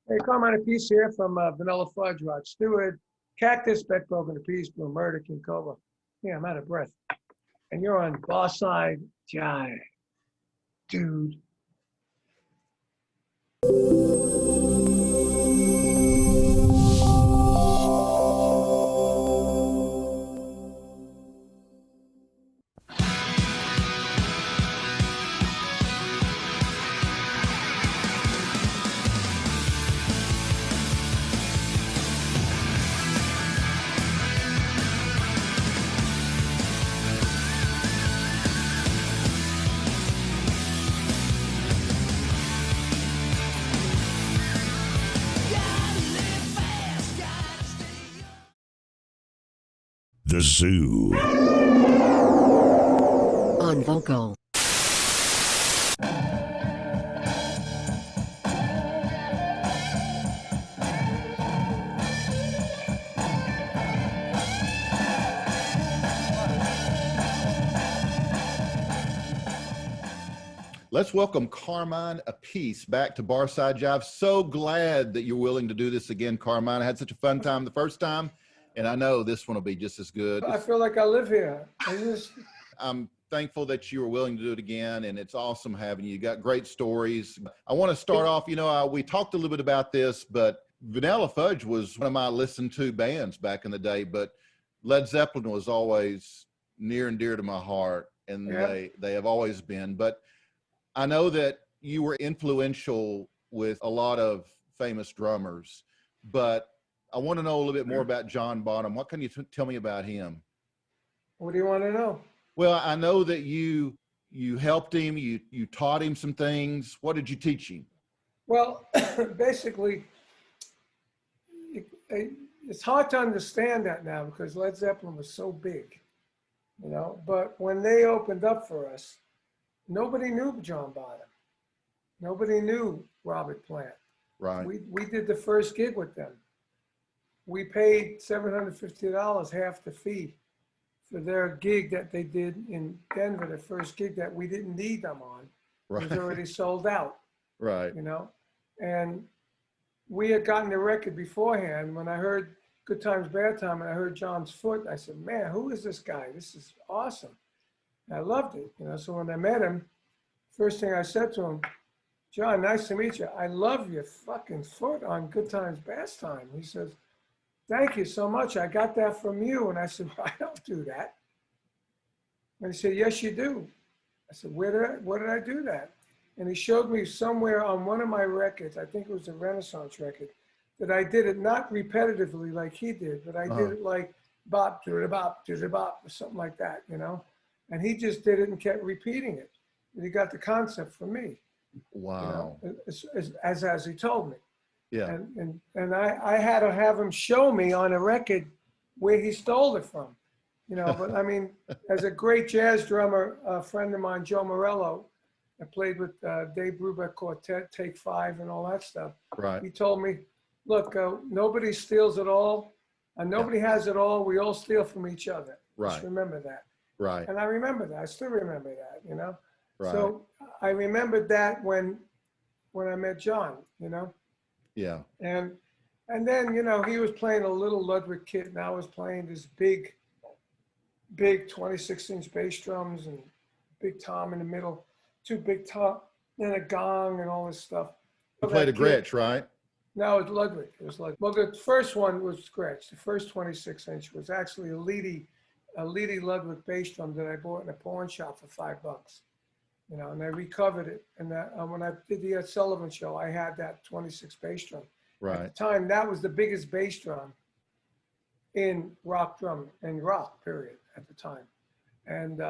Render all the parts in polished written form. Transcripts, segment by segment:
Hey, Carmine Appice here from Vanilla Fudge, Rod Stewart, Cactus, Bet Broken Appice, Blue Murder, King Cobra. Yeah, I'm out of breath. And you're on Boss Side Jive, dude. The Zoo. On vocal. Let's welcome Carmine Appice back to Barside Jive. So glad that you're willing to do this again, Carmine. I had such a fun time the first time, and I know this one will be just as good. I feel like I live here. I'm thankful that you were willing to do it again, and it's awesome having you. You got great stories. I want to start off, we talked a little bit about this, but Vanilla Fudge was one of my listened to bands back in the day, but Led Zeppelin was always near and dear to my heart, and they have always been. But I know that you were influential with a lot of famous drummers, but I want to know a little bit more about John Bonham. What can you tell me about him? What do you want to know? Well, I know that you helped him, you taught him some things. What did you teach him? Well, basically, it's hard to understand that now because Led Zeppelin was so big, but when they opened up for us, nobody knew John Bonham. Nobody knew Robert Plant. Right. We did the first gig with them. We paid $750, half the fee, for their gig that they did in Denver, the first gig that we didn't need them on. Right. It was already sold out. Right. And we had gotten the record beforehand. When I heard Good Times, Bad Time, and I heard John's Foot, I said, man, who is this guy? This is awesome. I loved it, So when I met him, first thing I said to him, John, nice to meet you. I love your fucking foot on Good Times, Bad Time. He says, thank you so much. I got that from you. And I said, well, I don't do that. And he said, yes, you do. I said, where did I do that? And he showed me somewhere on one of my records, I think it was a Renaissance record, that I did it not repetitively like he did, but I did it like bop, bop, bop, or something like that, And he just did it and kept repeating it. And he got the concept from me. Wow. As he told me. Yeah. And I had to have him show me on a record where he stole it from. But I mean, as a great jazz drummer, a friend of mine, Joe Morello, I played with Dave Brubeck Quartet, Take Five, and all that stuff. Right. He told me, look, nobody steals it all, and nobody has it all. We all steal from each other. Right. Just remember that. Right. And I remember that. I still remember that. Right. So I remembered that when I met John. Yeah. And then, he was playing a little Ludwig kit, and I was playing this big 26-inch bass drums and big tom in the middle, two big tom, and a gong and all this stuff. You played a Gretsch, right? No, it was Ludwig. It was Ludwig. Well, the first one was Gretsch. The first 26-inch was actually a Leedy Ludwig bass drum that I bought in a pawn shop for $5. And I recovered it. And when I did the Ed Sullivan show, I had that 26 bass drum. Right. At the time, that was the biggest bass drum in rock, period, at the time. And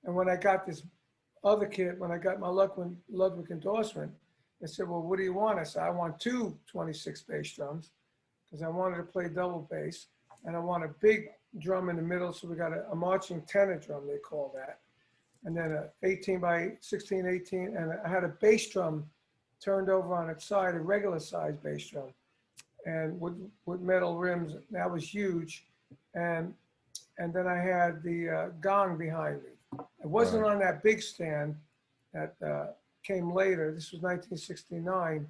when I got this other kit, when I got my Ludwig endorsement, they said, well, what do you want? I said, I want two 26 bass drums because I wanted to play double bass. And I want a big drum in the middle. So we got a marching tenor drum, they call that. And then a 18 by 16, 18. And I had a bass drum turned over on its side, a regular size bass drum. And with metal rims, that was huge. And then I had the gong behind me. It wasn't on that big stand that came later. This was 1969.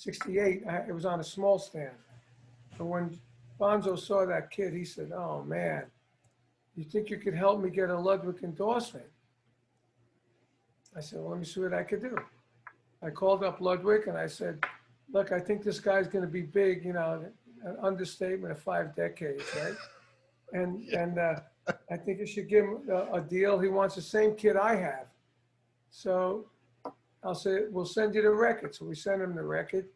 '68, it was on a small stand. And when Bonzo saw that kid, he said, "Oh man, you think you could help me get a Ludwig endorsement?" I said, "Well, let me see what I could do." I called up Ludwig and I said, "Look, I think this guy's going to be big, you know, an understatement of 5 decades, right? And I think you should give him a deal. He wants the same kid I have. So I'll say, we'll send you the record." So we sent him the record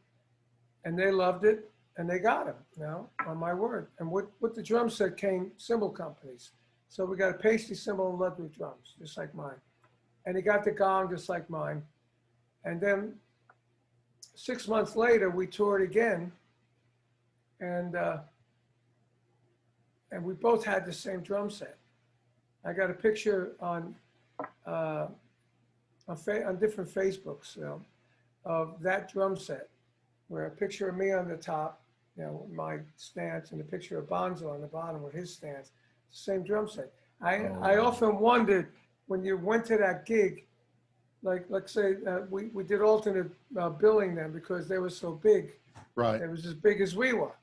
and they loved it and they got him, you know, on my word. And with the drum set came cymbal companies. So we got a Paisley cymbal and Ludwig drums, just like mine. And he got the gong just like mine. And then 6 months later, we toured again. And we both had the same drum set. I got a picture on different Facebooks, you know, of that drum set, where a picture of me on the top, you know, with my stance, and a picture of Bonzo on the bottom with his stance, same drum set. I often wondered when you went to that gig, like let's say we did alternate billing then because they were so big. Right. They was as big as we were,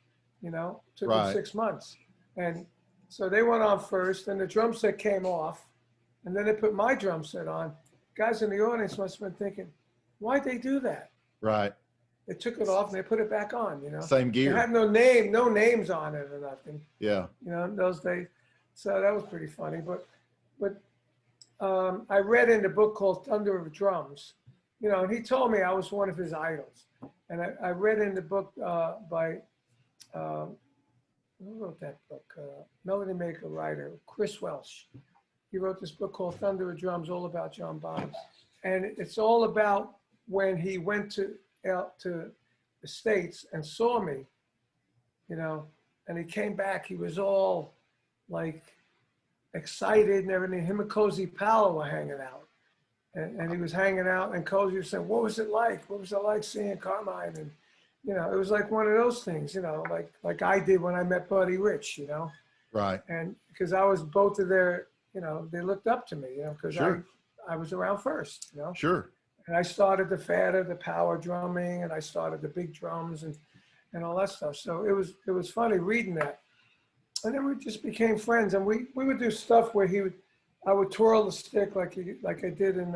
you know, took them Right. 6 months. And so they went on first, and the drum set came off, and then they put my drum set on. Guys in the audience must have been thinking, why'd they do that? Right. They took it off and they put it back on, you know. Same It gear. had no names on it or nothing, Yeah. you know, in those days. So that was pretty funny. But I read in the book called Thunder of Drums, you know, and he told me I was one of his idols. And I read in the book by, who wrote that book? Melody maker writer, Chris Welsh. He wrote this book called Thunder of Drums, all about John Bonham. And it's all about when he went to the States and saw me, you know, and he came back, he was all like excited and everything. Him and Cozy Powell were hanging out. And he was hanging out, and Cozy was saying, "What was it like? What was it like seeing Carmine?" And, you know, it was like one of those things, you know, like I did when I met Buddy Rich, you know. Right. And because I was both of their, you know, they looked up to me, you know, because Sure. I was around first, you know. Sure. And I started the fader, the power drumming, and I started the big drums and all that stuff. So it was funny reading that. And then we just became friends, and we would do stuff where I would twirl the stick like I did on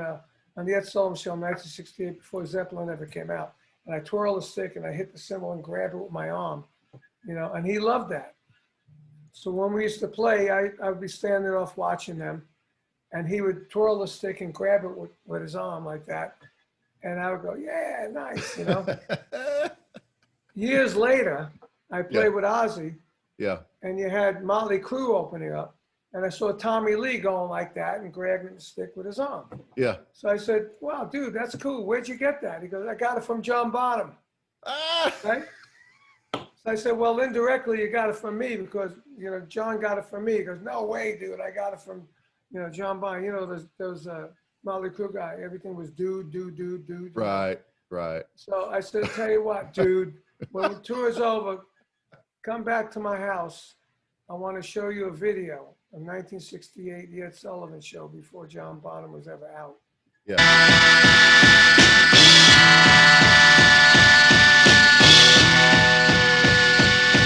the Ed Sullivan Show in 1968 before Zeppelin ever came out. And I twirl the stick and I hit the cymbal and grab it with my arm, you know, and he loved that. So when we used to play, I would be standing off watching them, and he would twirl the stick and grab it with his arm like that. And I would go, "Yeah, nice," you know. Years later, I played with Ozzy, Yeah. and you had Motley Crue opening up. And I saw Tommy Lee going like that and grabbing the stick with his arm. Yeah. So I said, "Wow, dude, that's cool. Where'd you get that?" He goes, "I got it from John Bonham." Ah! Right? So I said, "Well, indirectly, you got it from me because, you know, John got it from me." He goes, "No way, dude. I got it from, you know, John Bonham." You know, those Motley Crue guy. Everything was dude. Right. Right. So I said, "Tell you what, dude, when the tour's over, come back to my house. I want to show you a video of 1968, the Ed Sullivan Show, before John Bonham was ever out." Yeah.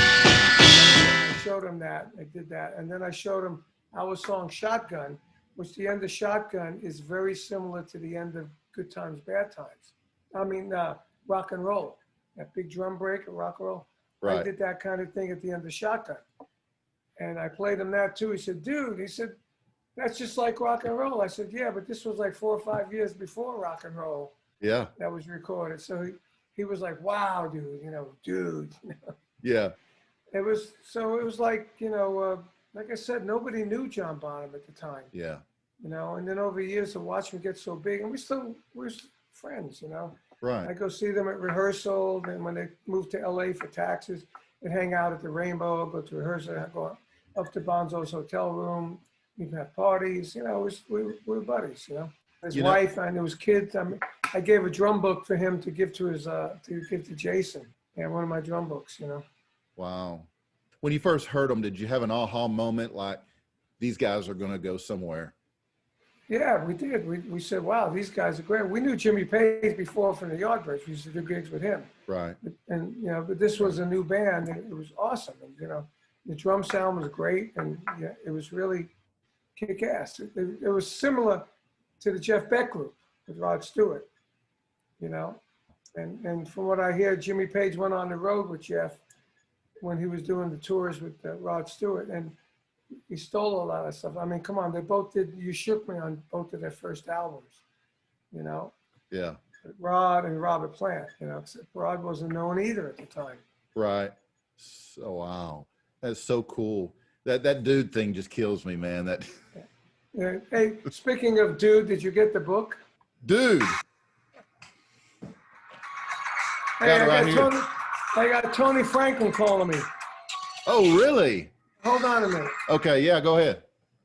I showed him that. I did that. And then I showed him our song Shotgun, which the end of Shotgun is very similar to the end of Good Times, Bad Times. I mean, Rock and Roll, that big drum break of rock and roll. I Right. did that kind of thing at the end of Shotgun. And I played him that too. He said, "Dude," he said, "that's just like rock and roll." I said, "Yeah, but this was like 4 or 5 years before rock and roll Yeah. that was recorded." So he was like, "Wow, dude, you know, dude." Yeah. It was like, you know, like I said, nobody knew John Bonham at the time, Yeah. you know, and then over years to watch him get so big, and we're friends, you know. I Right. go see them at rehearsal, and when they moved to LA for taxes, they'd hang out at the Rainbow, go to rehearsal, I'd go up to Bonzo's hotel room, we'd have parties, you know, we were buddies, you know. His You know- wife and his kids, I mean, I gave a drum book for him to give to his, to give to Jason, and one of my drum books, you know. Wow. When you first heard them, did you have an aha moment like these guys are going to go somewhere? Yeah, we did. We said, wow, these guys are great. We knew Jimmy Page before from the Yardbirds. We used to do gigs with him. Right. And, you know, but this was a new band, and it was awesome. And, you know, the drum sound was great, and yeah, it was really kick-ass. It was similar to the Jeff Beck group with Rod Stewart, you know. And from what I hear, Jimmy Page went on the road with Jeff when he was doing the tours with Rod Stewart, and he stole a lot of stuff. I mean, come on, they both did You Shook Me on both of their first albums, you know. Yeah. Rod and Robert Plant, you know, except Rod wasn't known either at the time. Right. So, wow. That's so cool. That dude thing just kills me, man. That. Yeah. Hey, speaking of dude, did you get the book? Dude. Hey, Got I got Tony Franklin calling me. Oh, really? Hold on a minute. Okay. Yeah, go ahead.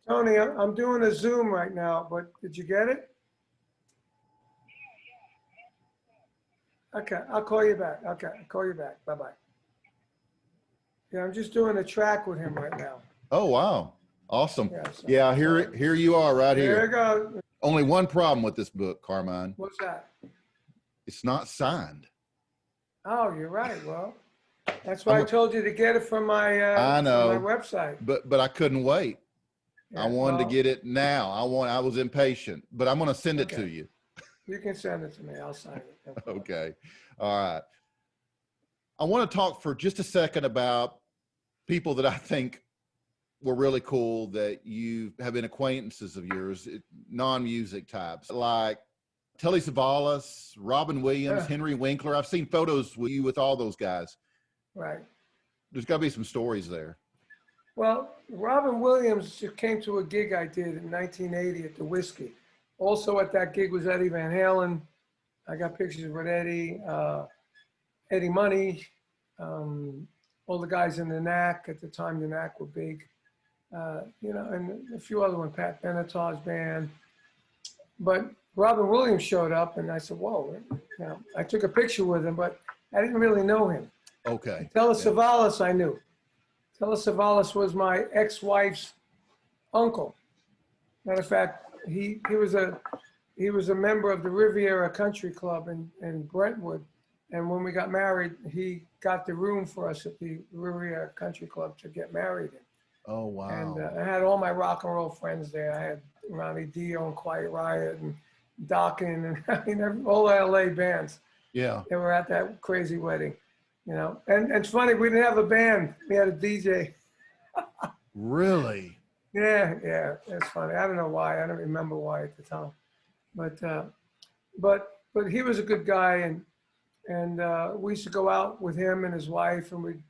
Tony, I'm doing a Zoom right now, but did you get it? Okay, I'll call you back. Okay, I'll call you back. Bye-bye. Yeah, I'm just doing a track with him right now. Oh, wow. Awesome. Yeah, so, Yeah, here you are right there you here. go. Only one problem with this book, Carmine. What's that? It's not signed. Oh, you're right. Well, that's why I told you to get it from my, I know. from my website. But I couldn't wait. Yeah, I wanted well, to get it now. I was impatient, but I'm going to send it Okay. to you. You can send it to me. I'll sign it. No problem. Okay. All right. I want to talk for just a second about people that I think were really cool that you have been acquaintances of yours, non-music types, like Telly Savalas, Robin Williams, Yeah. Henry Winkler. I've seen photos with you with all those guys. Right. There's got to be some stories there. Well, Robin Williams came to a gig I did in 1980 at the Whiskey. Also at that gig was Eddie Van Halen. I got pictures with Eddie, Eddie Money, all the guys in the Knack. At the time, the Knack were big. You know, and a few other ones, Pat Benatar's band. But Robin Williams showed up, and I said, whoa. You know, I took a picture with him, but I didn't really know him. Okay. Telly Savalas, I knew. Telly Savalas was my ex-wife's uncle. Matter of fact, he was a member of the Riviera Country Club in Brentwood, and when we got married, he got the room for us at the Riviera Country Club to get married in. Oh, wow. And I had all my rock and roll friends there. I had Ronnie Dio and Quiet Riot and Dokken and I mean all LA bands. Yeah. They were at that crazy wedding, you know. And it's funny, we didn't have a band. We had a DJ. Really? Yeah, it's funny. I don't know why. I don't remember why at the time, but he was a good guy, and we used to go out with him and his wife, and we'd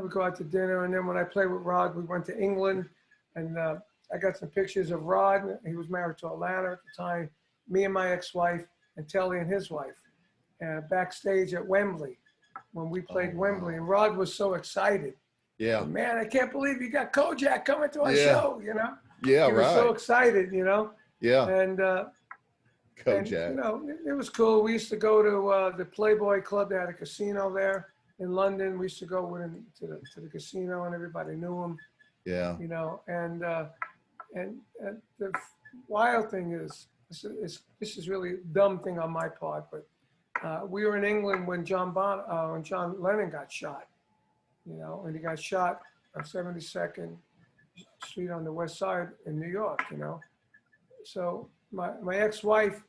go out to dinner. And then when I played with Rod, we went to England, and I got some pictures of Rod. He was married to Atlanta at the time. Me and my ex-wife, and Telly and his wife, backstage at Wembley when we played Wembley, and Rod was so excited. Yeah. Man, I can't believe you got Kojak coming to our show, you know? Yeah, he was right. so excited, you know? Yeah. And, Kojak. you know, it was cool. We used to go to the Playboy Club. They had a casino there in London. We used to go with him to the casino, and everybody knew him. Yeah. You know, and the wild thing is, this is really a dumb thing on my part, but we were in England when John Lennon got shot. You know, and he got shot on 72nd Street on the West Side in New York, you know. So my ex-wife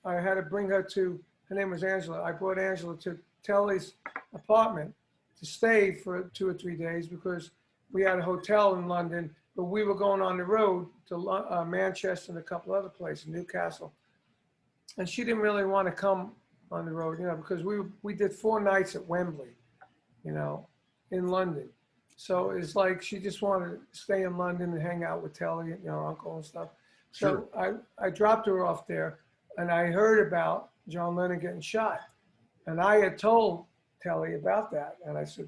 I had to bring her to, her name was Angela. I brought Angela to Telly's apartment to stay for 2 or 3 days because we had a hotel in London, but we were going on the road to Manchester and a couple other places, Newcastle. And she didn't really want to come on the road, you know, because we did 4 nights at Wembley, you know, in London. So it's like she just wanted to stay in London and hang out with Telly, you know, her uncle and stuff. So Sure. I dropped her off there, and I heard about John Lennon getting shot. And I had told Telly about that. And I said,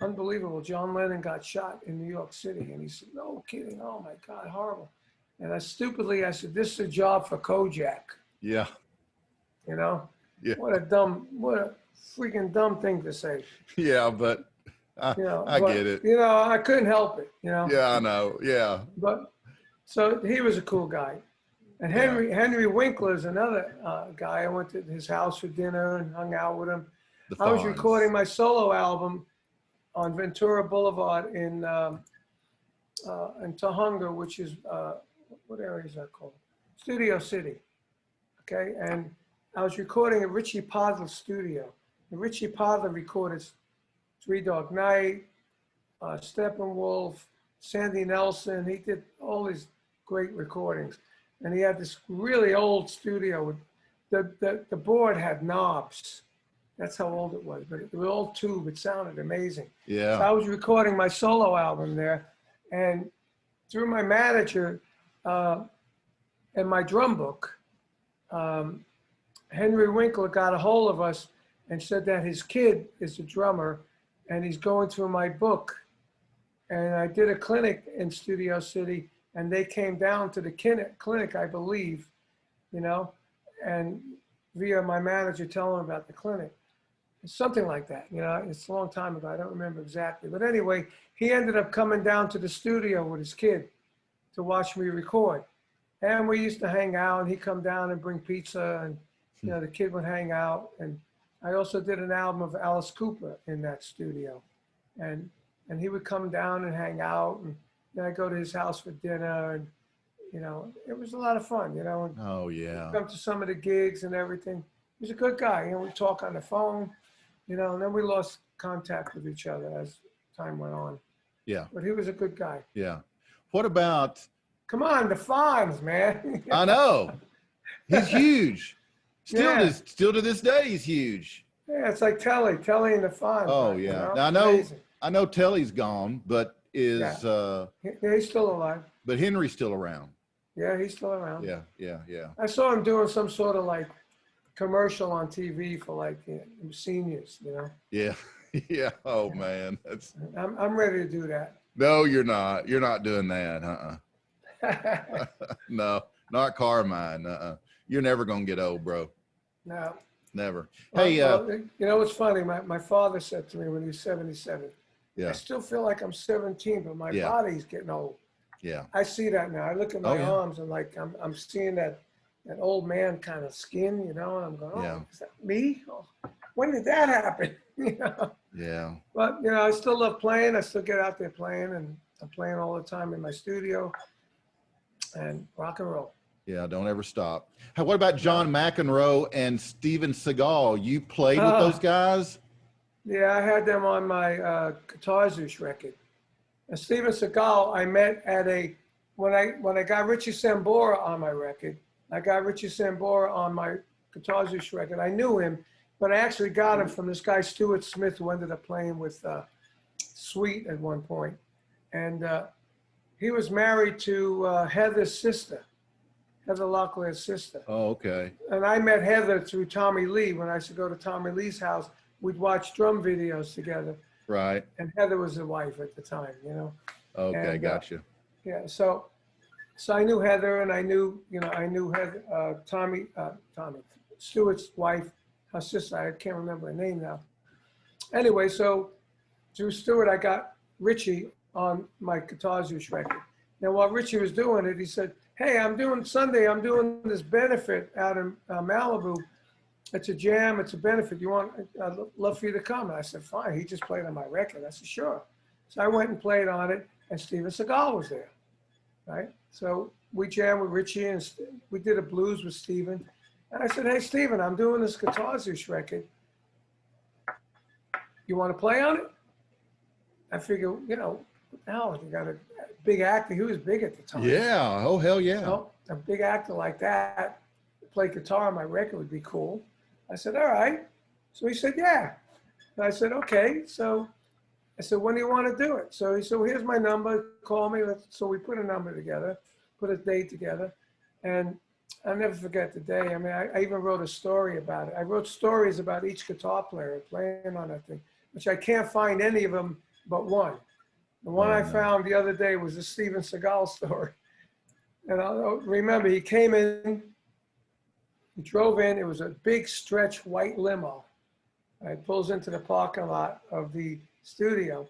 unbelievable, John Lennon got shot in New York City. And he said, no kidding, oh my God, horrible. And I said, this is a job for Kojak. Yeah. You know? Yeah. What a freaking dumb thing to say. Yeah, but You know, I but, get it. You know, I couldn't help it, you know. Yeah, I know. Yeah. But so he was a cool guy. And Yeah. Henry Winkler is another guy. I went to his house for dinner and hung out with him. The I was Fonz. recording my solo album on Ventura Boulevard in Tahunga, which is, what area is that called? Studio City, okay? And I was recording at Richie Podler's studio. And Richie Podler recorded Three Dog Night, Steppenwolf, Sandy Nelson. He did all these great recordings. And he had this really old studio with the board had knobs. That's how old it was, but it was all tube. It sounded amazing. Yeah. So I was recording my solo album there, and through my manager and my drum book, Henry Winkler got a hold of us and said that his kid is a drummer, and he's going through my book. And I did a clinic in Studio City, and they came down to the clinic, I believe, you know, and via my manager telling them about the clinic. Something like that, you know, it's a long time ago. I don't remember exactly. But anyway, he ended up coming down to the studio with his kid to watch me record. And we used to hang out, and he'd come down and bring pizza, and, you know, the kid would hang out. And I also did an album of Alice Cooper in that studio. And he would come down and hang out, and then I'd go to his house for dinner, and, you know, it was a lot of fun, you know. And Oh, yeah. come to some of the gigs and everything. He's a good guy. You know, we talk on the phone, you know, and then we lost contact with each other as time went on. Yeah. But he was a good guy. Yeah. What about? Come on, the Fonz, man. I know. He's huge. Yeah. Still to this day, he's huge. Yeah, it's like Telly and the Fonz. Oh, man, yeah. You know? Now, Amazing. I know Telly's gone, but Yeah, he's still alive. but Henry's still around. Yeah, he's still around. Yeah. I saw him doing some sort of like commercial on TV for like seniors, you know. Yeah. Yeah. Oh, man. I'm ready to do that. No, you're not. You're not doing that. No, not Carmine. You're never going to get old, bro. No. Never. Well, Hey, you know what's funny? My father said to me when he was 77, yeah. I still feel like I'm 17, but my Yeah. body's getting old. Yeah. I see that now. I look at my Oh, yeah. arms and like I'm seeing that old man kind of skin, you know, and I'm going, oh, Yeah. is that me? Oh, when did that happen? You know. Yeah. But you know, I still love playing. I still get out there playing, and I'm playing all the time in my studio and rock and roll. Yeah. Don't ever stop. Hey, what about John McEnroe and Steven Seagal? You played with those guys? Yeah, I had them on my Guitar Zeus record. And Steven Seagal, I met at when I got Richie Sambora on my record. I got Richie Sambora on my Guitar Zeus record. I knew him, but I actually got him from this guy Stuart Smith, who ended up playing with Sweet at one point. And he was married to Heather's sister, Heather Locklear's sister. Oh, okay. And I met Heather through Tommy Lee. When I used to go to Tommy Lee's house, we'd watch drum videos together. Right. And Heather was the wife at the time, you know. Okay. And, Gotcha. Yeah, so I knew Heather, and I knew Heather, Tommy, Stewart's wife, her sister. I can't remember her name now. Anyway, so through Stewart, I got Richie on my Guitar Zeus record. Now, while Richie was doing it, he said, "Hey, I'm doing this benefit out in Malibu. It's a jam. It's a benefit. I'd love for you to come." And I said, "Fine." He just played on my record. I said, "Sure." So I went and played on it, and Steven Seagal was there, right? So we jammed with Richie, and we did a blues with Steven. And I said, "Hey, Steven, I'm doing this Guitar Zeus record. You want to play on it?" I figure, you know, what the hell, you got a big actor. He was big at the time. Yeah. Oh, hell yeah. You know, a big actor like that, play guitar on my record would be cool. I said, all right. So he said, yeah. And I said, okay. So I said, when do you want to do it? So he said, well, here's my number. Call me. So we put a number together, put a date together. And I'll never forget the day. I mean, I even wrote a story about it. I wrote stories about each guitar player playing on that thing, which I can't find any of them but one. The one I found the other day was the Steven Seagal story. And I remember he came in, he drove in, it was a big stretch white limo. It pulls into the parking lot of the studio.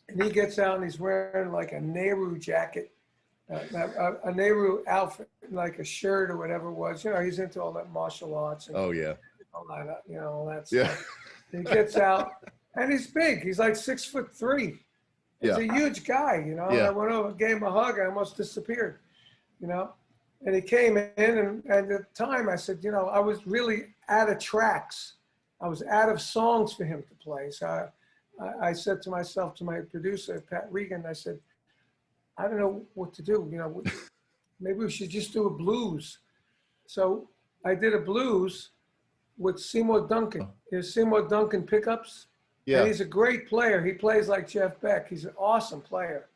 And he gets out and he's wearing like a Nehru jacket, a Nehru outfit, like a shirt or whatever it was. You know, he's into all that martial arts and Oh yeah. all that, you know, all that Yeah. stuff. He gets out, and he's big. He's like 6'3". He's Yeah. a huge guy, you know. Yeah. And I went over, gave him a hug, I almost disappeared, you know. And he came in, and at the time I said, you know, I was really out of tracks. I was out of songs for him to play. So I said to myself, to my producer, Pat Regan, I said, I don't know what to do. You know, maybe we should just do a blues. So I did a blues with Seymour Duncan. There's Seymour Duncan pickups. Yeah. And he's a great player. He plays like Jeff Beck. He's an awesome player.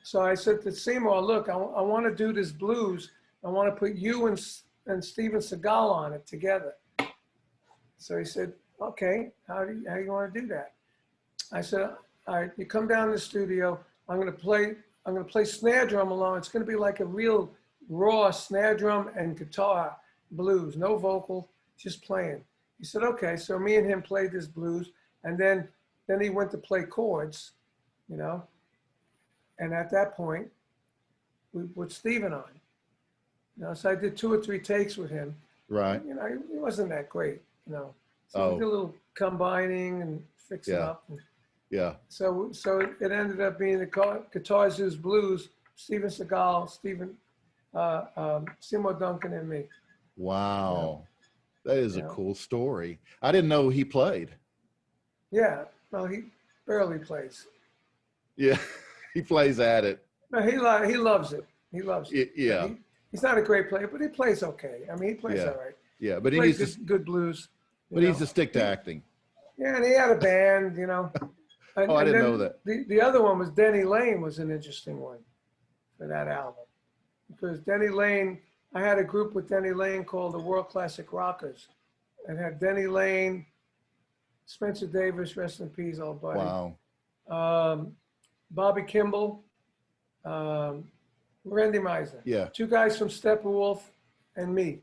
So I said to Seymour, look, I want to do this blues. I want to put you and Steven Seagal on it together. So he said, okay, how do you want to do that? I said, all right, you come down to the studio. I'm going to play snare drum alone. It's going to be like a real raw snare drum and guitar blues, no vocal, just playing. He said, okay. So me and him played this blues, and then he went to play chords, you know. And at that point, we put Steven on. You know, so I did 2 or 3 takes with him. Right. You know, he wasn't that great, you know. So we did a little combining and fixing up. Yeah. So it ended up being the Guitar Zeus Blues, Steven Seagal, Seymour Duncan, and me. Wow. That is a cool story. I didn't know he played. Yeah. Well, he barely plays. Yeah. He plays at it. No, he loves it. He loves it. Yeah. He's not a great player, but he plays okay. I mean, he plays all right. Yeah, but he plays needs to, good blues. But he needs to stick to acting. Yeah, and he had a band, you know. And, I didn't know that. The other one was Denny Lane was an interesting one for that album. Because Denny Lane, I had a group with Denny Lane called the World Classic Rockers. And had Denny Lane, Spencer Davis, rest in peace, old buddy. Wow. Bobby Kimball, Randy Meisner. Yeah. 2 guys from Steppenwolf and me.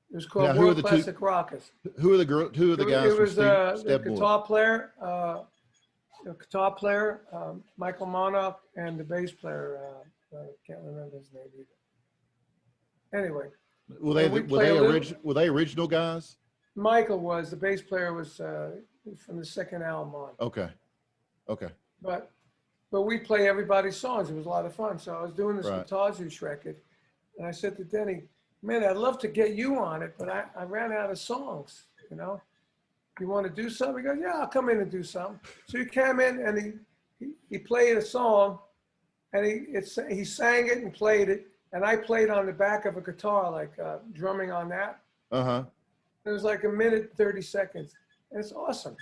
It was called Now, World Classic Rockers. Who are the guys? It was the Steppenwolf? guitar player, Michael Monarch, and the bass player. I can't remember his name either. Anyway, were they original guys? Michael was the bass player. Was from the second album on. Okay. But we play everybody's songs. It was a lot of fun. So I was doing this Right. Guitar Zeus record, and I said to Denny, man, I'd love to get you on it, but I ran out of songs, you know. You want to do something? He goes, yeah, I'll come in and do something. So he came in and he played a song, and he sang it and played it, and I played on the back of a guitar, like drumming on that. Uh-huh. It was like 1:30, and it's awesome.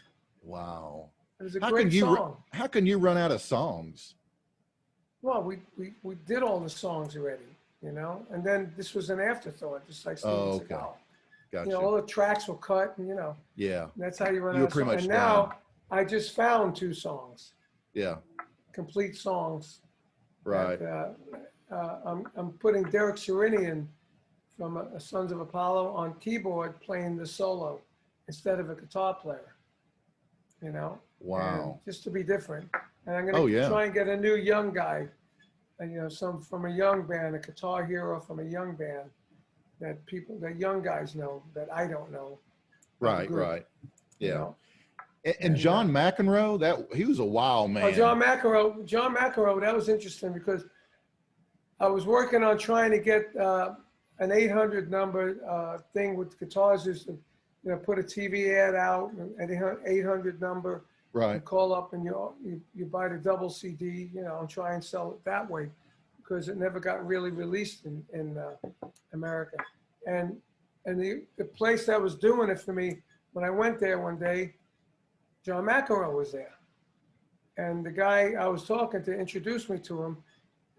Wow. It was a great song. How can you run out of songs? Well, we did all the songs already, you know, and then this was an afterthought, just like Steven Seagal. Gotcha. You know, all the tracks were cut, and you know. Yeah. That's how you run You were out of pretty songs. much And now done. I just found 2 songs, Yeah. complete songs. Right. that, I'm putting Derek Sherinian from Sons of Apollo on keyboard playing the solo instead of a guitar player, you know. Wow. And just to be different. And I'm going to try and get a new young guy, and, you know, some from a young band, a guitar hero from a young band that young guys know that I don't know. Right. Yeah. You know? And John McEnroe, he was a wild man. Oh, John McEnroe, that was interesting because I was working on trying to get an 800 number thing with Guitar Zeus to, you know, put a TV ad out, an 800 number. Right. You call up and you buy the double CD, you know, and try and sell it that way because it never got really released in America. And the place that was doing it for me, when I went there one day, John McEnroe was there. And the guy I was talking to introduced me to him.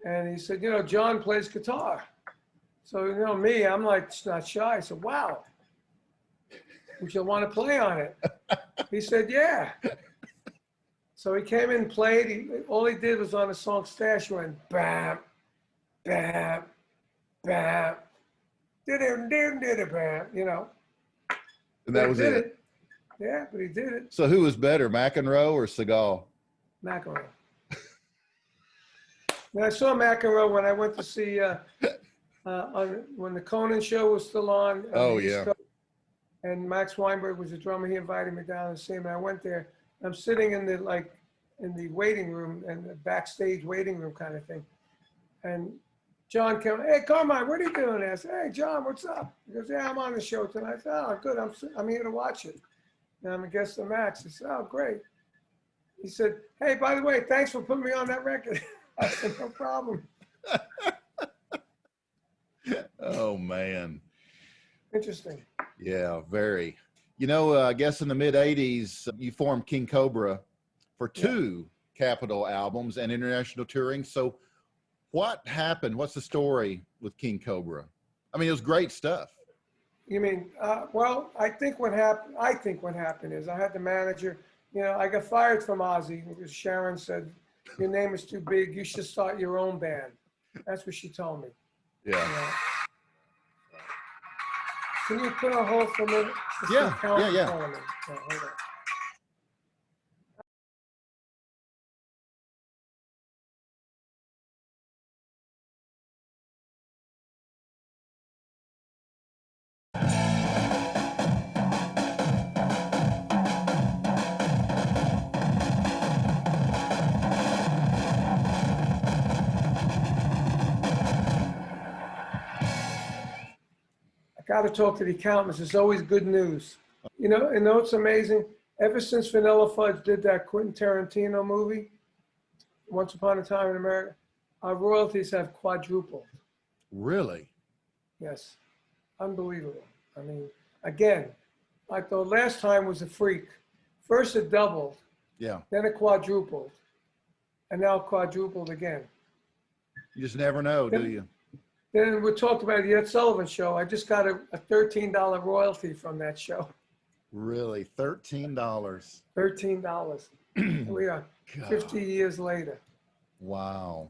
And he said, you know, John plays guitar. So, you know, me, I'm like not shy. I said, wow, would you want to play on it? He said, yeah. So he came in and played. All he did was on the song Stash, he went bam, bam, bam, bam, you know. And that was it. Yeah, but he did it. So who was better, McEnroe or Seagal? McEnroe. And I saw McEnroe when I went to see when the Conan show was still on. Oh, the East yeah. Coast, and Max Weinberg was a drummer. He invited me down to see him. And I went there. I'm sitting in the waiting room and the backstage waiting room kind of thing. And John came, hey, Carmine, what are you doing? I said, hey, John, what's up? He goes, yeah, I'm on the show tonight. I said, oh, good. I'm here to watch it. And I'm a guest of Max. He said, oh, great. He said, hey, by the way, thanks for putting me on that record. I said, no problem. Oh, man. Interesting. Yeah, very. You know, I guess in the mid 80s, you formed King Cobra for two Capitol albums and international touring. So what happened? What's the story with King Cobra? I mean, it was great stuff. You mean, well, I think what happened is I had the manager, I got fired from Ozzy because Sharon said, your name is too big. You should start your own band. That's what she told me. Yeah. Can you put on hold for a minute? Yeah. Hold on. I got to talk to the accountants. It's always good news. It's amazing. Ever since Vanilla Fudge did that Quentin Tarantino movie, Once Upon a Time in America, our royalties have quadrupled. Really? Yes. Unbelievable. I mean, again, like the last time was a freak. First it doubled. Yeah. Then it quadrupled. And now quadrupled again. You just never know, do you? Then we talked about the Ed Sullivan Show. I just got a $13 royalty from that show. Really? $13? $13. We are 50 years later. Wow.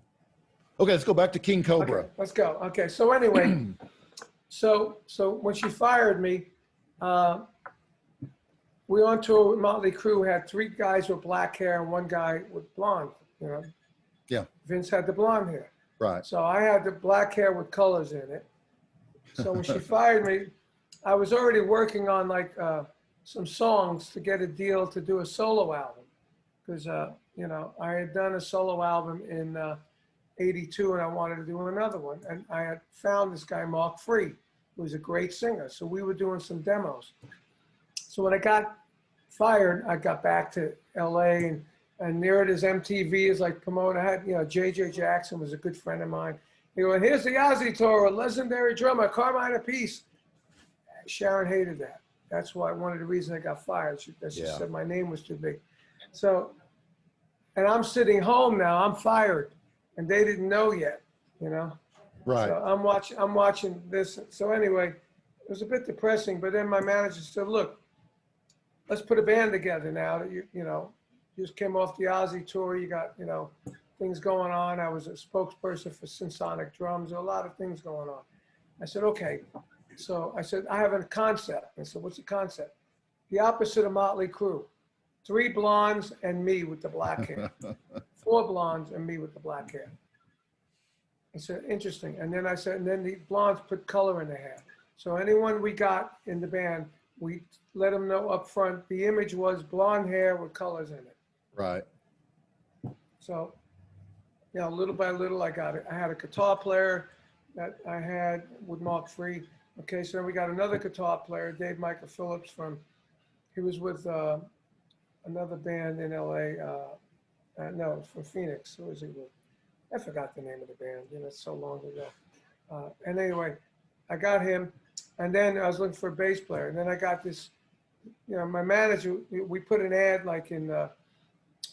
Okay, let's go back to King Cobra. Okay, let's go. Okay, so anyway, so when she fired me, we on tour with Motley Crue, had three guys with black hair and one guy with blonde, Yeah. Vince had the blonde hair. Right. So I had the black hair with colors in it. So when she fired me, I was already working on some songs to get a deal to do a solo album. Because, I had done a solo album in 82 and I wanted to do another one. And I had found this guy, Mark Free, who was a great singer. So we were doing some demos. So when I got fired, I got back to LA and near it is MTV is like promoting. I had, JJ Jackson was a good friend of mine. He goes, here's the Ozzy tour, a legendary drummer, Carmine Appice. Sharon hated that. That's why one of the reasons I got fired. She said my name was too big. So, and I'm sitting home now, I'm fired. And they didn't know yet, Right. So I'm watching this. So anyway, it was a bit depressing, but then my manager said, look, let's put a band together now that you just came off the Ozzy tour. You got, things going on. I was a spokesperson for Synsonic Drums. There were a lot of things going on. I said, okay. So I said, I have a concept. I said, what's the concept? The opposite of Motley Crue. 3 blondes and me with the black hair. 4 blondes and me with the black hair. I said, interesting. And then I said, and then the blondes put color in their hair. So anyone we got in the band, we let them know up front, the image was blonde hair with colors in it. Right. So, little by little, I got it. I had a guitar player that I had with Mark Free. Okay, so then we got another guitar player, Dave Michael Phillips he was with another band in LA. No, it's from Phoenix. Who was he with? I forgot the name of the band. It's so long ago. And anyway, I got him. And then I was looking for a bass player. And then I got this, my manager, we put an ad like in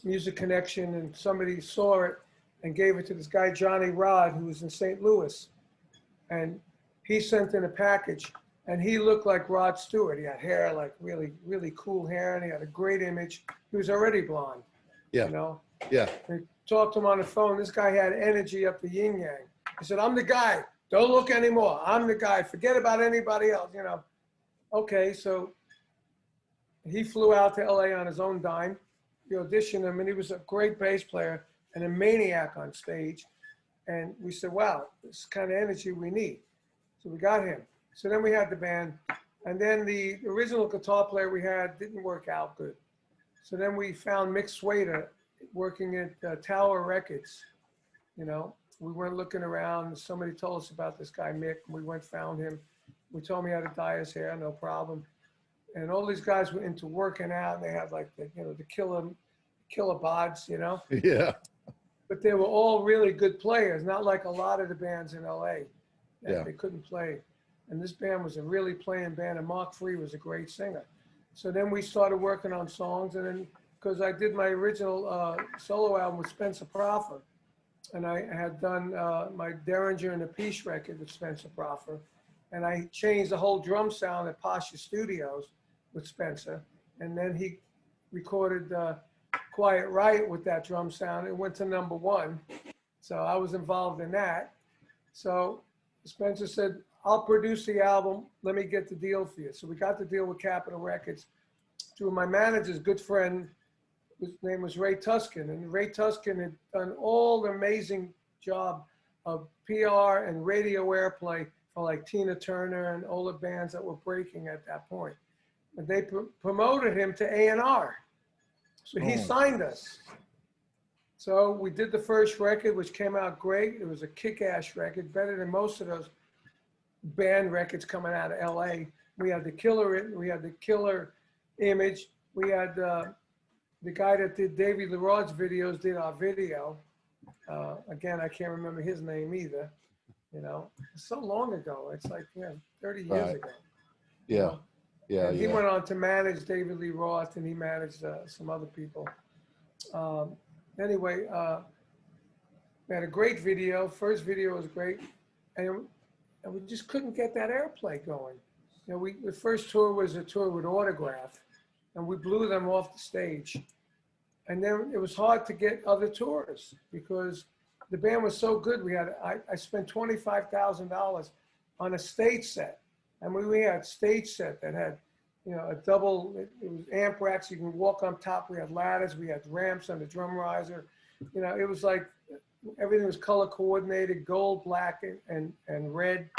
Music Connection, and somebody saw it and gave it to this guy, Johnny Rod, who was in St. Louis. And he sent in a package, and he looked like Rod Stewart. He had hair, like really, really cool hair, and he had a great image. He was already blonde. Yeah. Yeah. We talked to him on the phone. This guy had energy up the yin yang. He said, I'm the guy. Don't look anymore. I'm the guy. Forget about anybody else, Okay, so he flew out to LA on his own dime. We auditioned him, and he was a great bass player and a maniac on stage. And we said, wow, this kind of energy we need. So we got him. So then we had the band. And then the original guitar player we had didn't work out good. So then we found Mick Swader working at Tower Records. You know, we went looking around. Somebody told us about this guy, Mick. We went, found him. We told him he had to dye his hair, no problem. And all these guys were into working out, and they had like the, you know, the killer bods, you know? Yeah. But they were all really good players, not like a lot of the bands in LA. Yeah. They couldn't play. And this band was a really playing band, and Mark Free was a great singer. So then we started working on songs, and then, because I did my original solo album with Spencer Proffer, and I had done my Derringer and Appice record with Spencer Proffer, and I changed the whole drum sound at Pasha Studios with Spencer, and then he recorded Quiet Riot with that drum sound. It went to #1, so I was involved in that. So Spencer said, I'll produce the album, let me get the deal for you. So we got the deal with Capitol Records through my manager's good friend, his name was Ray Tuscan, and Ray Tuscan had done all the amazing job of PR and radio airplay for like Tina Turner and all the bands that were breaking at that point. And they promoted him to A&R. So he signed us. So we did the first record, which came out great. It was a kick-ass record, better than most of those band records coming out of LA. We had the killer image. We had the guy that did Davey Lee Roth's videos did our video. Again, I can't remember his name either. You know, it's so long ago. It's like 30 years ago. Yeah. You know? Yeah. And he went on to manage David Lee Roth, and he managed some other people. Anyway, we had a great video. First video was great, and we just couldn't get that airplay going. You know, the first tour was a tour with Autograph, and we blew them off the stage. And then it was hard to get other tours because the band was so good. I spent $25,000 on a stage set. And we had stage set that had, you know, a double, it was amp racks, you can walk on top. We had ladders, we had ramps on the drum riser. You know, it was like, everything was color coordinated, gold, black, and red.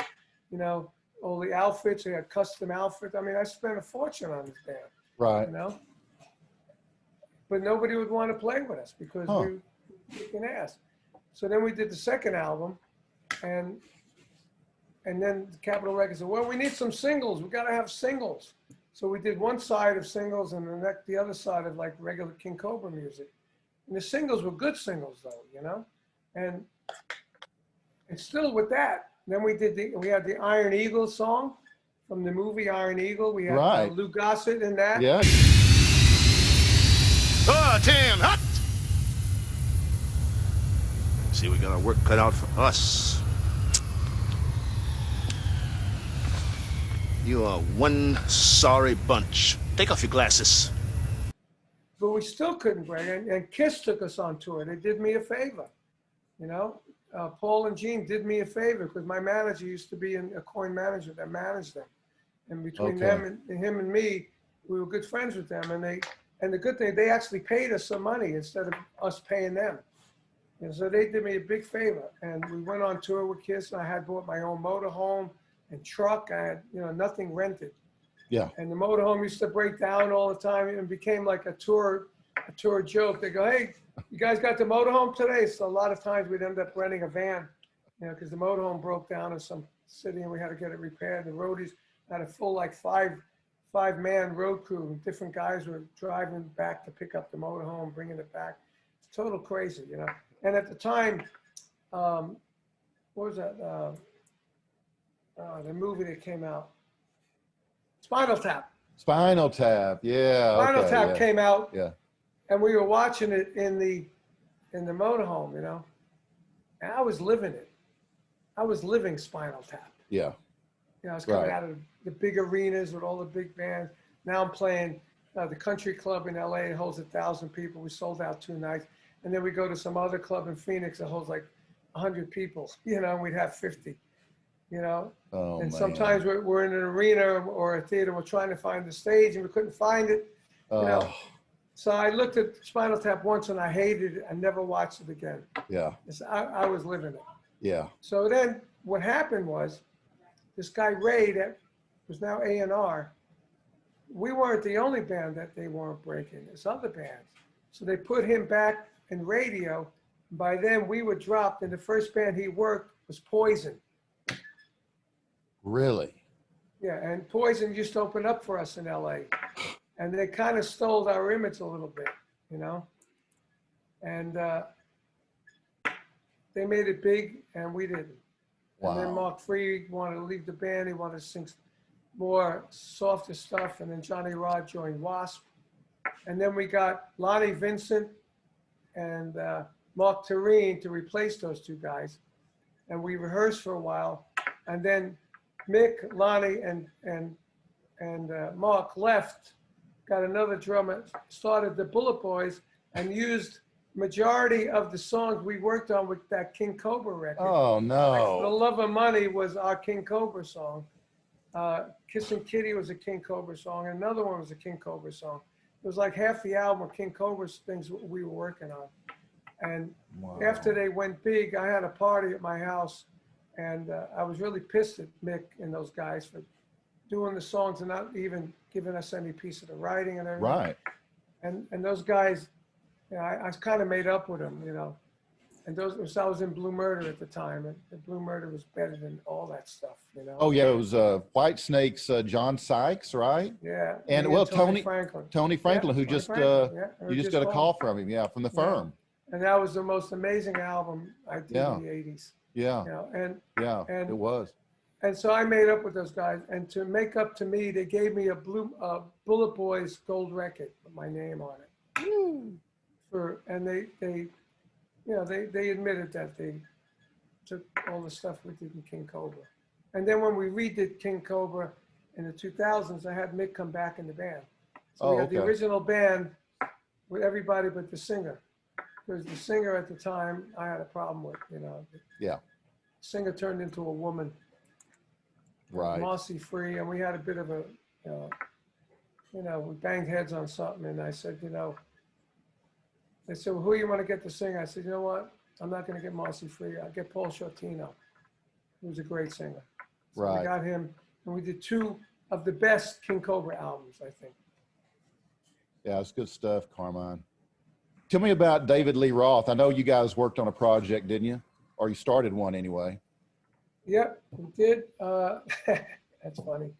You know, all the outfits, we had custom outfits. I mean, I spent a fortune on this band. Right. You know? But nobody would want to play with us because we were kicking ass. So then we did the second album, and then Capitol Records said, well, we need some singles. We got to have singles. So we did one side of singles and the other side of like regular King Cobra music. And the singles were good singles though, you know? And still with that, then we had the Iron Eagle song from the movie Iron Eagle. We had Lou Gossett in that. Yeah. Oh, damn hot! See, we got our work cut out for us. You are one sorry bunch. Take off your glasses. But we still couldn't break it. And Kiss took us on tour. They did me a favor, you know? Paul and Gene did me a favor because my manager used to be a coin manager that managed them. And between them and him and me, we were good friends with them. And the good thing, they actually paid us some money instead of us paying them. And so they did me a big favor. And we went on tour with Kiss. And I had bought my own motorhome and truck. I had, you know, nothing rented. Yeah. And the motorhome used to break down all the time and became like a tour joke. They go, hey, you guys got the motorhome today? So a lot of times we'd end up renting a van, you know, because the motorhome broke down in some city and we had to get it repaired. The roadies had a full like five-man road crew. Different guys were driving back to pick up the motorhome, bringing it back. It's total crazy, you know. And at the time, what was that? The movie that came out, Spinal Tap. Spinal Tap, yeah. Spinal Tap came out. Yeah. And we were watching it in the motorhome, you know. And I was living it. I was living Spinal Tap. Yeah. You know, I was coming out of the big arenas with all the big bands. Now I'm playing the country club in LA. It holds 1,000 people. We sold out 2 nights. And then we go to some other club in Phoenix that holds like 100 people, you know, and we'd have 50, you know. Oh, and man. sometimes we're in an arena or a theater. We're trying to find the stage and we couldn't find it, you know. So I looked at Spinal Tap once and I hated it. I never watched it again. Yeah. I was living it. Yeah. So then what happened was this guy Ray that was now A&R, we weren't the only band that they weren't breaking. There's other bands. So they put him back in radio. By then we were dropped, and the first band he worked was Poison. Really? Yeah, and Poison used to open up for us in LA. And they kind of stole our image a little bit, you know? And they made it big, and we didn't. Wow. And then Mark Free wanted to leave the band. He wanted to sing more softer stuff. And then Johnny Rod joined Wasp. And then we got Lonnie Vincent and Mark Tureen to replace those two guys. And we rehearsed for a while. And then Mick, Lonnie, and Mark left, got another drummer, started the Bullet Boys, and used majority of the songs we worked on with that King Cobra record. Oh, Like, The no. Love of Money was our King Cobra song. Kissin' Kitty was a King Cobra song, and another one was a King Cobra song. It was like half the album of King Cobra's things we were working on. And Wow. after they went big, I had a party at my house, and I was really pissed at Mick and those guys for doing the songs and not even giving us any piece of the writing and everything. Right. And those guys, you know, I kind of made up with them, you know. And those, I was in Blue Murder at the time, and Blue Murder was better than all that stuff, you know. Oh, yeah. It was White Snake's John Sykes, right? Yeah. And, me well, Tony Franklin. Tony Franklin, Yeah, who Tony just, Franklin, yeah, you just got a call from him, yeah, from the Yeah. firm. And that was the most amazing album I did Yeah. in the 80s. Yeah, You know, yeah, and- it was. and so I made up with those guys. And to make up to me, they gave me a Bullet Boys gold record with my name on it. And they you know, they admitted that they took all the stuff we did in King Cobra. And then when we redid King Cobra in the 2000s, I had Mick come back in the band. So we had the okay. original band with everybody but the singer. Because the singer at the time, I had a problem with, you know. Yeah. The singer turned into a woman. Right. Mossy Free, and we had a bit of a, you know, we banged heads on something, and I said, you know, they said, well, who you want to get to sing? I said, you know what? I'm not going to get Mossy Free. I'll get Paul Shortino, who's a great singer. So Right. we got him, and we did 2 of the best King Cobra albums, I think. Yeah, it's good stuff, Carmine. Tell me about David Lee Roth. I know you guys worked on a project, didn't you? Or you started one anyway. Yep, we did. That's funny.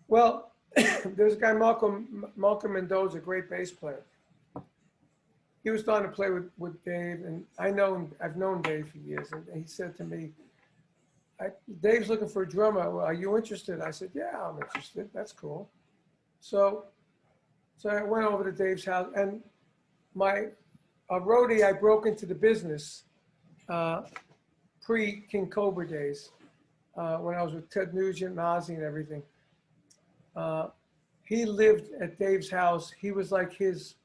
Well, there's a guy, Malcolm Mendoza, a great bass player. He was starting to play with Dave, and I've known Dave for years, and he said to me, Dave's looking for a drummer. Well, are you interested? I said, yeah, I'm interested. That's cool. So I went over to Dave's house, and a roadie, I broke into the business pre-King Cobra days, when I was with Ted Nugent and Ozzy and everything. He lived at Dave's house. He was like his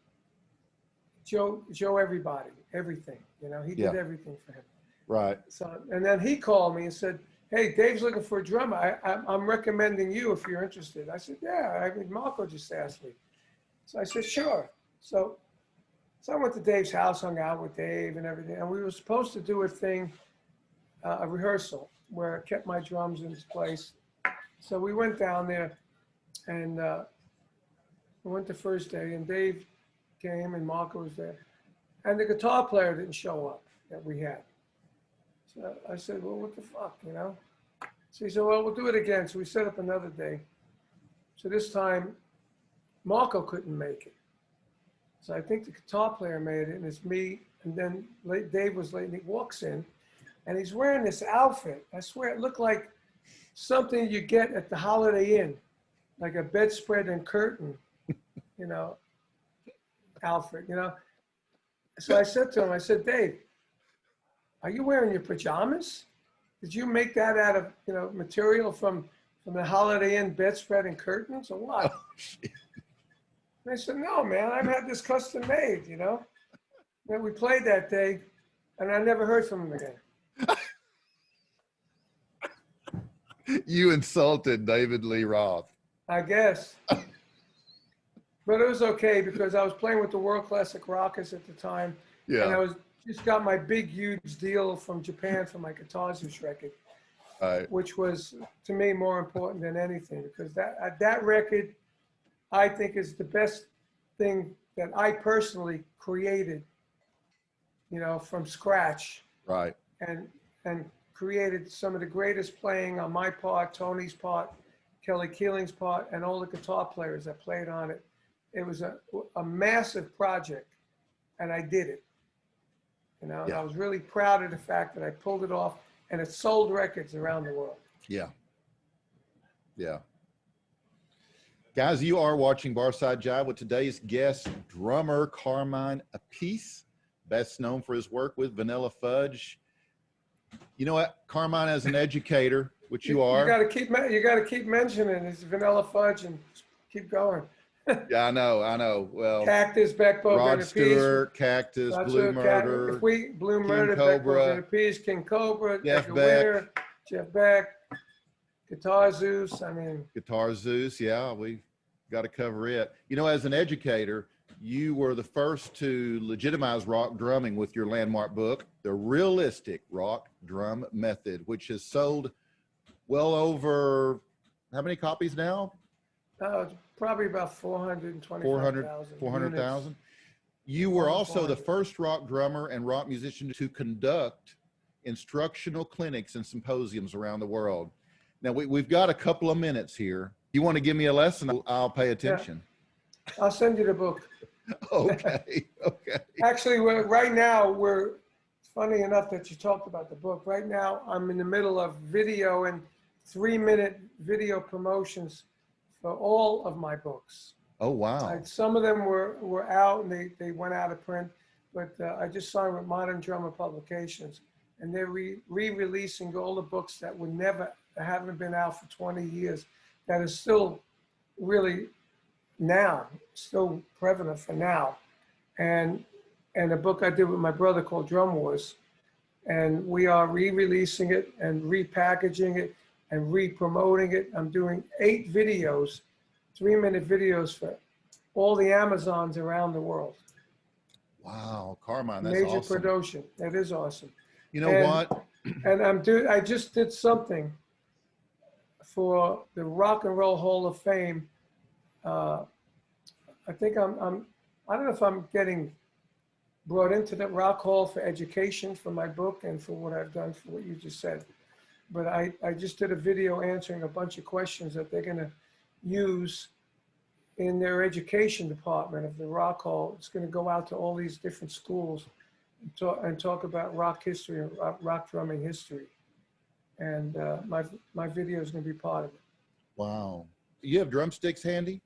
Joe everybody, everything, you know, he did everything for him. Right. So, and then he called me and said, hey, Dave's looking for a drummer. I'm recommending you if you're interested. I said, yeah, I mean, Marco just asked me. So I said, sure. So I went to Dave's house, hung out with Dave and everything. And we were supposed to do a thing, a rehearsal where I kept my drums in place. So we went down there, and we went the first day, and Dave came and Marco was there. And the guitar player didn't show up that we had. So I said, well, what the fuck, you know? So he said, well, we'll do it again. So we set up another day. So this time, Marco couldn't make it. So I think the guitar player made it, and it's me. And then Dave was late, and he walks in, and he's wearing this outfit. I swear it looked like something you get at the Holiday Inn, like a bedspread and curtain, you know, outfit, you know. So I said to him, I said, Dave, are you wearing your pajamas? Did you make that out of, you know, material from the Holiday Inn bedspread and curtains or what? Oh, shit. And I said, no, man, I've had this custom made, you know. And we played that day, and I never heard from him again. You insulted David Lee Roth. I guess. But it was okay because I was playing with the World Classic Rockers at the time. And I Yeah. was just got my big, huge deal from Japan for my Guitarist record, Right. which was to me more important than anything, because that record, I think, is the best thing that I personally created, you know, from scratch, Right. and created some of the greatest playing on my part, Tony's part, Kelly Keeling's part, and all the guitar players that played on it. It was a massive project, and I did it. You know, and Yeah. I was really proud of the fact that I pulled it off, and it sold records around the world. Yeah. Yeah. Guys, you are watching Barside Jive with today's guest, drummer Carmine Appice, best known for his work with Vanilla Fudge. You know what, Carmine, as an educator, which you are. You got to keep mentioning it's Vanilla Fudge and keep going. Yeah, I know. Well, Cactus, Beck, Bogert, Rod and Appice. Stewart, Cactus, That's Blue what Murder, Blue King Murder, Beck, Cobra, Bogert, and Appice, King Cobra, Jeff Edgar Beck. Winter, Jeff Beck, Guitar Zeus. I mean, Guitar Zeus. Yeah, we got to cover it. You know, as an educator, you were the first to legitimize rock drumming with your landmark book, The Realistic Rock Drum Method, which has sold well over, how many copies now? probably about 425,000. 400,000. You were also the first rock drummer and rock musician to conduct instructional clinics and symposiums around the world. Now, we've got a couple of minutes here. You want to give me a lesson? I'll pay attention. Yeah. I'll send you the book. Okay. Okay. Actually, right now, it's funny enough that you talked about the book. Right now, I'm in the middle of video and 3-minute video promotions for all of my books. Oh, wow. Some of them were out and they went out of print, but I just signed with Modern Drummer Publications, and they're re-releasing all the books that haven't been out for 20 years, that is still really still prevalent for now. And a book I did with my brother called Drum Wars, and we are re-releasing it and repackaging it and re-promoting it. I'm doing 8 videos, 3-minute videos for all the Amazons around the world. Wow, Carmine, that's Major awesome. production. That is awesome. You know what? And I just did something for the Rock and Roll Hall of Fame. I think I don't know if I'm getting brought into the Rock Hall for education for my book and for what I've done for what you just said. But I just did a video answering a bunch of questions that they're going to use in their education department of the Rock Hall. It's going to go out to all these different schools and talk about rock history and rock drumming history. And my video is going to be part of it. Wow. You have drumsticks handy?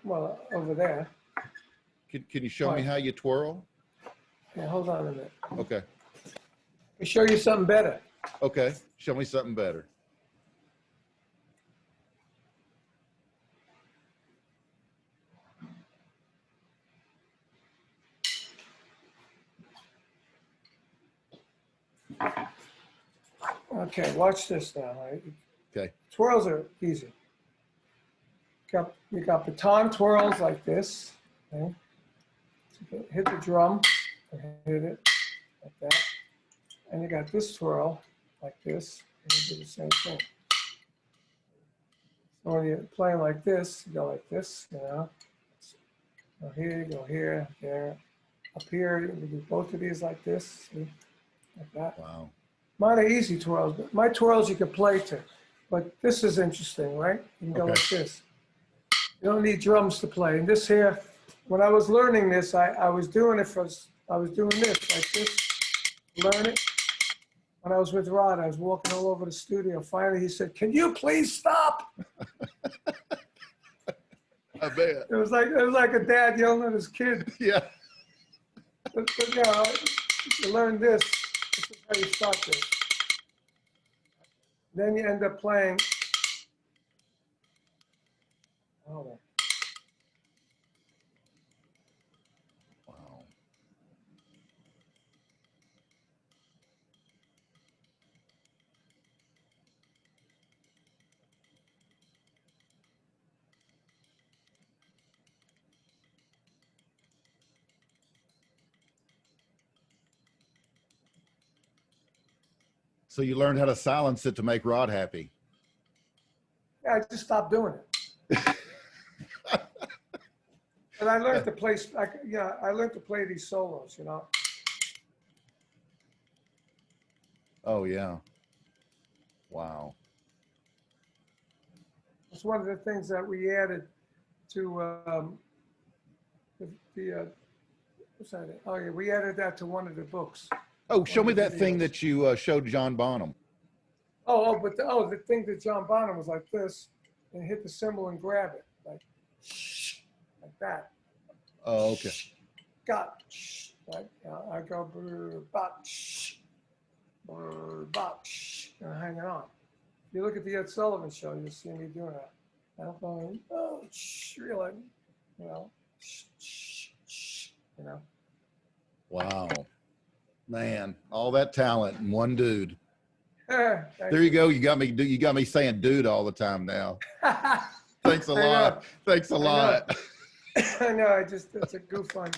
Well, over there. Can you show me how you twirl? Yeah, hold on a minute. Okay. I'll show you something better. Okay. Show me something better. Okay, watch this now. Right? Okay. Twirls are easy. You got baton twirls like this. Okay? So hit the drum, hit it like that. And you got this twirl like this, and you do the same thing. So when you're playing like this, you go like this, you know. Go here, go here, there. Up here, you can do both of these like this, see? Like that. Wow. Mine are easy twirls, but my twirls you can play to. But this is interesting, right? You can go like this. You don't need drums to play. And this here, when I was learning this, I was doing this like this, learn it. When I was with Rod, I was walking all over the studio. Finally, he said, "Can you please stop?" I bet. It was like a dad yelling at his kid. Yeah. But you know, you learn this. This is how you start this. Then you end up playing. Hold on. Wow. So you learned how to silence it to make Rod happy. Yeah, I just stopped doing it. And I learned to play, I learned to play these solos, you know. Oh yeah. Wow. It's one of the things that we added to what's that? Oh yeah, we added that to one of the books. Oh, show me the that thing videos. that you showed John Bonham. But the thing that John Bonham was like this, and hit the cymbal and grab it, like that. Oh, okay. Got like I go bop, bop, and hanging on. If you look at the Ed Sullivan Show, you'll see me doing that. I'm going, really, you know, you know. Wow, man, all that talent in one dude. There There you go. You got me saying dude all the time now. Thanks a lot. Thanks a lot. I know. It's a goof on.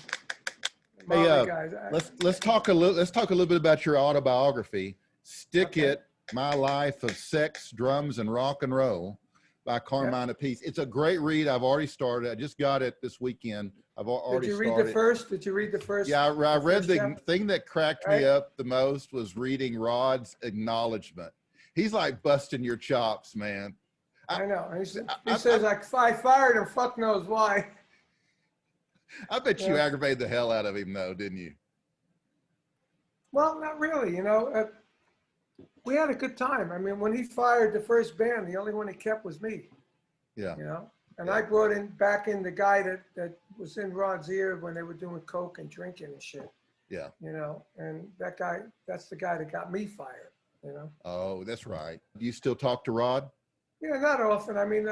Hey, guys. let's talk a little bit about your autobiography, Stick Okay. It: My Life of Sex, Drums, and Rock and Roll by Carmine Appice. It's a great read. I've already started. I just got it this weekend. I've already started. Did you read the first? Did you read the first? Yeah, I read the chapter? thing that cracked me up the most was reading Rod's acknowledgement. He's like busting your chops, man. I know. He says like, I fired him. Fuck knows why. I bet you aggravated the hell out of him, though, didn't you? Well, not really. You know, we had a good time. I mean, when he fired the first band, the only one he kept was me. Yeah. You know, and I brought back in the guy that was in Rod's ear when they were doing coke and drinking and shit. Yeah. You know, and that's the guy that got me fired. You know. Oh, that's right. Do you still talk to Rod? Yeah, not often. I mean,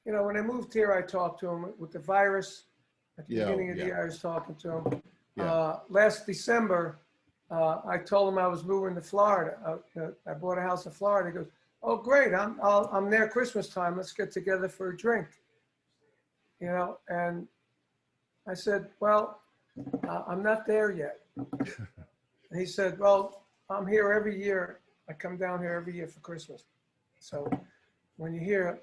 when I moved here, I talked to him with the virus. At the beginning of the year, I was talking to him. Yeah. Last December, I told him I was moving to Florida. I bought a house in Florida. He goes, "Oh, great! I'm there Christmas time. Let's get together for a drink." You know, and I said, "Well, I'm not there yet." And he said, "Well, I'm here every year. I come down here every year for Christmas. So when you're here,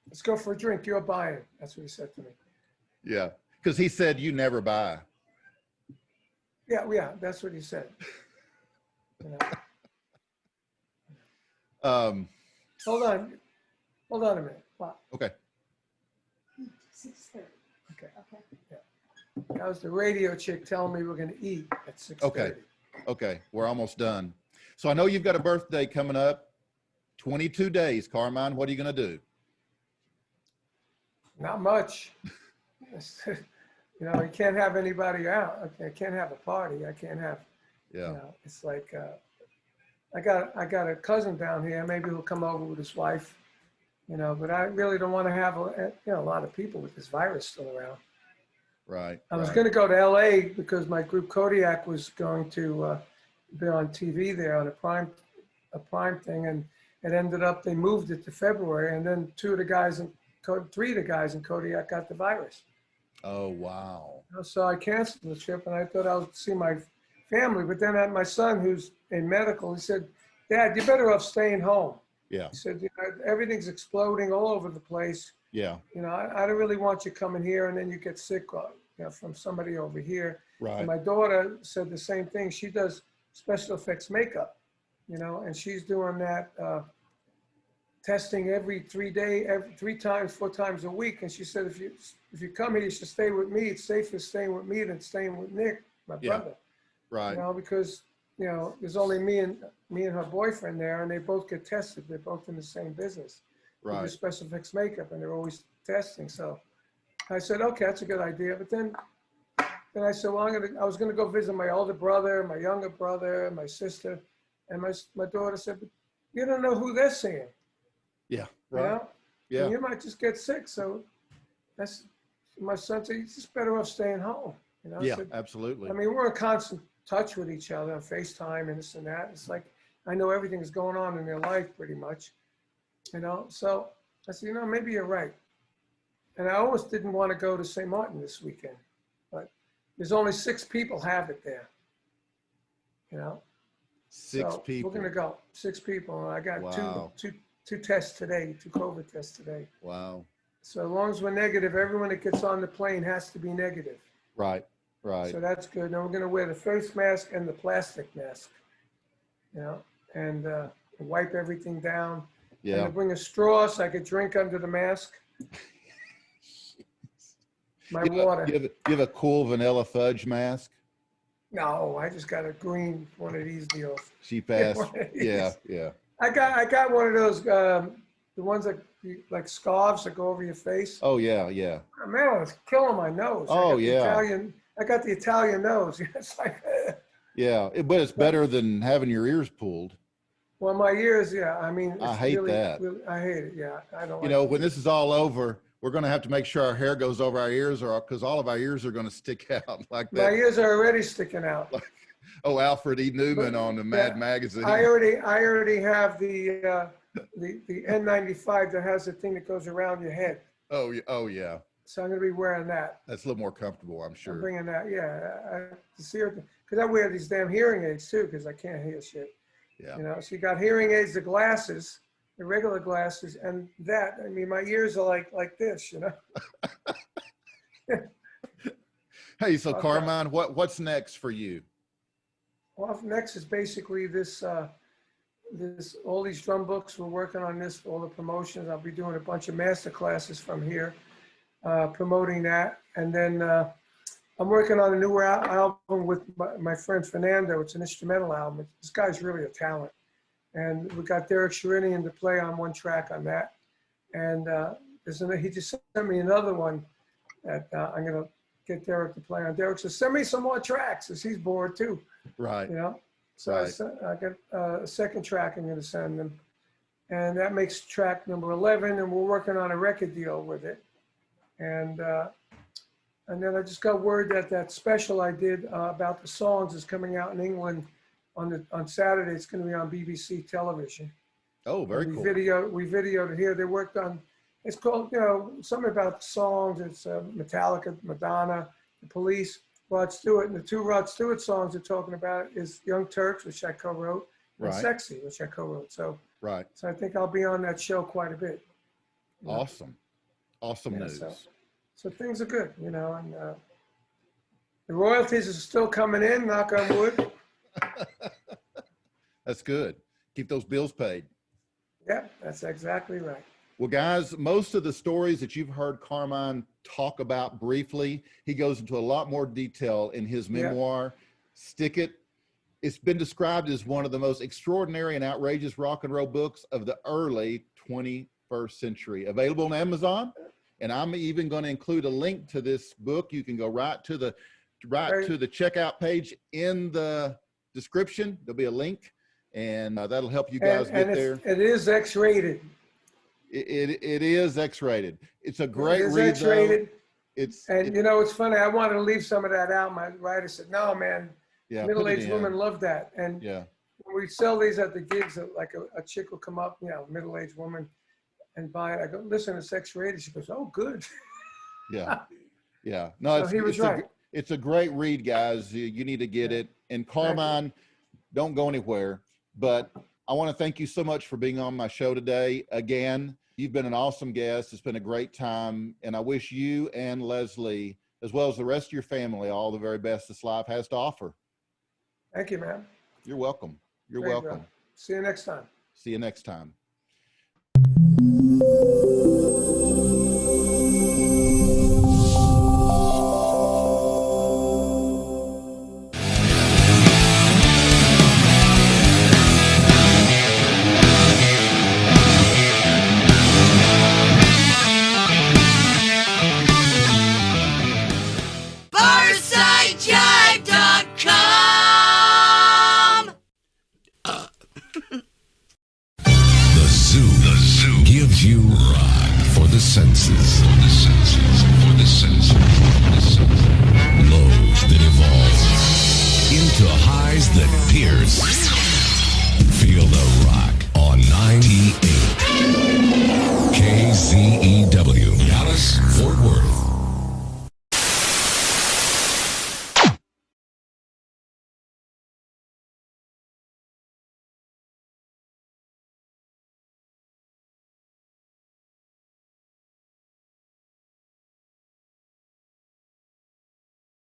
let's go for a drink. You're buying." That's what he said to me. Yeah, because he said you never buy. Yeah, that's what he said. You know. Hold on a minute. Wow. Okay. 6:30. Okay. Yeah. That was the radio chick telling me we're going to eat at 6:30. Okay, we're almost done. So I know you've got a birthday coming up. 22 days, Carmine. What are you going to do? Not much. You know, you can't have anybody out. I can't have a party. I can't have. Yeah. You know, it's like I got a cousin down here. Maybe he'll come over with his wife. You know, but I really don't want to have a lot of people with this virus still around. Right. I was going to go to LA because my group Kodiak was going to be on TV there on a prime thing, and it ended up they moved it to February, and then three of the guys in Kodiak got the virus. Oh wow. So I canceled the trip, and I thought I would see my family, but then I had my son who's in medical. He said, "Dad, you're better off staying home." Yeah. He said, "Everything's exploding all over the place. Yeah. You know, I don't really want you coming here and then you get sick, from somebody over here." Right. And my daughter said the same thing. She does special effects makeup, and she's doing that testing every 4 times a week. And she said, if you come here, you should stay with me. It's safer staying with me than staying with Nick, my brother. Right. Because there's only me and her boyfriend there, and they both get tested. They're both in the same business. They do special effects makeup, and they're always testing. So I said, okay, that's a good idea. But then I said, well, I was gonna go visit my older brother, my younger brother, my sister, and my daughter said, but you don't know who they're seeing. Yeah. You Right. know? Yeah. And you might just get sick. So my son said, you're just better off staying home. Yeah. said, Absolutely. I mean, we're in constant touch with each other on FaceTime and this and that. It's like, I know everything that's going on in their life pretty much, So I said, maybe you're right. And I almost didn't want to go to St. Martin this weekend, but there's only 6 people have it there, Six So people. we're gonna go 6 people. And I got Wow. two tests today, 2 COVID tests today. Wow. So as long as we're negative, everyone that gets on the plane has to be negative. Right. Right. So that's good. Now we're gonna wear the face mask and the plastic mask, you know, and wipe everything down. Yeah. And to bring a straw so I could drink under the mask. My water. You have a cool Vanilla Fudge mask? No, I just got a green one of these deals. Cheap ass. One of these. Yeah. Yeah. I got one of those, the ones that like scarves that go over your face. Oh, yeah. Yeah. Oh, man, it's killing my nose. Oh, yeah. I got the Italian nose. It's like, Yeah. But it's better than having your ears pulled. well, my ears, yeah. I mean, I hate that. I hate it. Yeah, I don't. You know, when this is all over, we're going to have to make sure our hair goes over our ears, or because all of our ears are going to stick out like that. My ears are already sticking out. Oh, Alfred E. Newman on the Mad Magazine. I already have the N95 that has the thing that goes around your head. Oh, yeah. So I'm going to be wearing that. That's a little more comfortable, I'm sure. I'm bringing that. Yeah, because I wear these damn hearing aids too, because I can't hear shit. Yeah. You know, so you got hearing aids, the glasses, the regular glasses, and that. I mean, my ears are like this, you know. Hey, so Okay. Carmine, what's next for you? Well, next is basically this all these drum books. We're working on this, all the promotions. I'll be doing a bunch of master classes from here, promoting that. And then I'm working on a newer album with my friend Fernando. It's an instrumental album. This guy's really a talent. And we got Derek Sherinian to play on one track on that. And he just sent me another one that I'm going to get Derek to play on. Derek says, send me some more tracks, because he's bored too. Right. You know? So Right. I got a second track I'm going to send them. And that makes track number 11, and we're working on a record deal with it. And then I just got word that special I did about the songs is coming out in England on Saturday. It's going to be on BBC television. Oh, very cool. We videoed it here. They worked on, it's called, you know, something about the songs. It's Metallica, Madonna, The Police, Rod Stewart. And the 2 Rod Stewart songs they're talking about is Young Turks, which I co-wrote, and Right. Sexy, which I co-wrote. So Right. I think I'll be on that show quite a bit. You know? Awesome. Awesome Yeah, news. So things are good, you know, and the royalties are still coming in, knock on wood. That's good. Keep those bills paid. Yeah, that's exactly right. Well, guys, most of the stories that you've heard Carmine talk about briefly, he goes into a lot more detail in his memoir, Stick It. It's been described as one of the most extraordinary and outrageous rock and roll books of the early 21st century. Available on Amazon. And I'm even going to include a link to this book. You can go right to the checkout page in the description. There'll be a link, and that'll help you guys get there. It is X-rated. It is X-rated. It's a great It is read, X-rated. though. You know, it's funny. I wanted to leave some of that out. My writer said, "No, man, Yeah, middle-aged women love that." And Yeah, when we sell these at the gigs, like a chick will come up, you know, middle-aged woman, and buy it. I go, "Listen, it's X-rated." She goes, "Oh, good." yeah, yeah. No, So he was right. It's a great read, guys. You need to get it. And Carmine, don't go anywhere. But I want to thank you so much for being on my show today. Again, you've been an awesome guest. It's been a great time. And I wish you and Leslie, as well as the rest of your family, all the very best this life has to offer. Thank you, man. You're welcome. You're Great, welcome. bro. See you next time. See you next time.